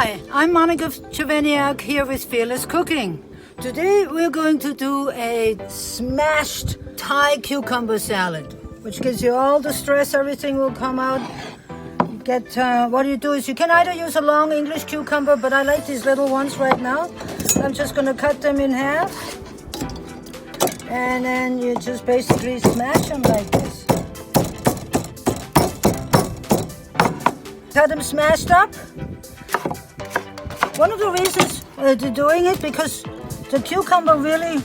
Hi, I'm Monika Czerveniak here with Fearless Cooking. Today we're going to do a smashed Thai cucumber salad, which gives you all the stress, everything will come out. What you do is you can either use a long English cucumber, but I like these little ones right now. I'm just going to cut them in half. And then you just basically smash them like this. Got them smashed up. One of the reasons they're doing it because the cucumber really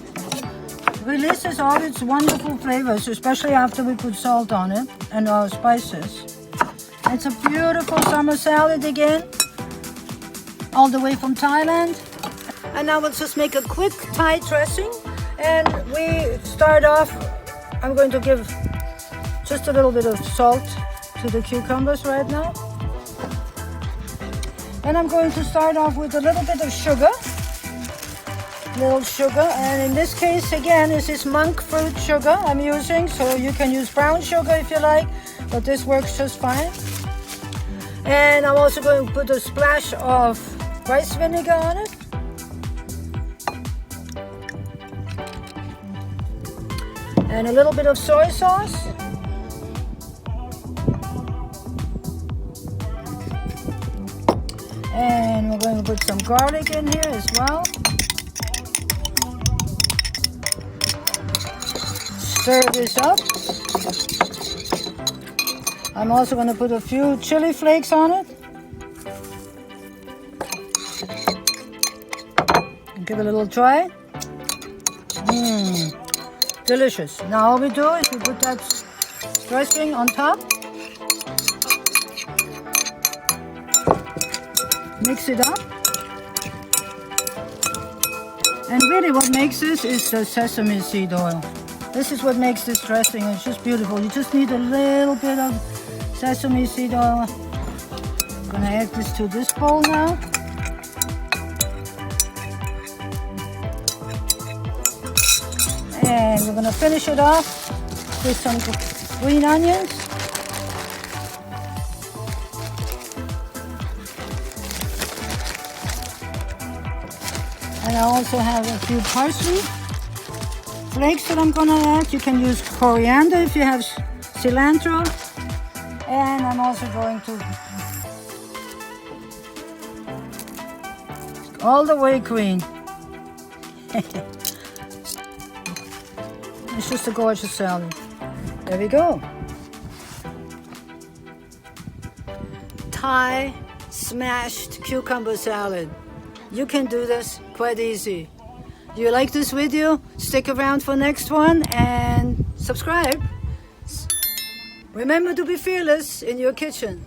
releases all its wonderful flavors, especially after we put salt on it and our spices. It's a beautiful summer salad again, all the way from Thailand. And now we'll just make a quick Thai dressing. And we start off, I'm going to give just a little bit of salt to the cucumbers right now. And I'm going to start off with a little bit of sugar. Little sugar, and in this case again, this is monk fruit sugar I'm using, so you can use brown sugar if you like, but this works just fine. And I'm also going to put a splash of rice vinegar on it. And a little bit of soy sauce. And we're going to put some garlic in here as well. Stir this up. I'm also going to put a few chili flakes on it. Give it a little try. Delicious. Now all we do is we put that dressing on top. Mix it up. And really what makes this is the sesame seed oil. This is what makes this dressing. It's just beautiful. You just need a little bit of sesame seed oil. I'm gonna add this to this bowl now. And we're gonna finish it off with some green onions. And I also have a few parsley flakes that I'm gonna add. You can use coriander if you have cilantro. And I'm also going to all the way green. It's just a gorgeous salad. There we go. Thai smashed cucumber salad. You can do this quite easy. Do you like this video? Stick around for next one and subscribe. Remember to be fearless in your kitchen.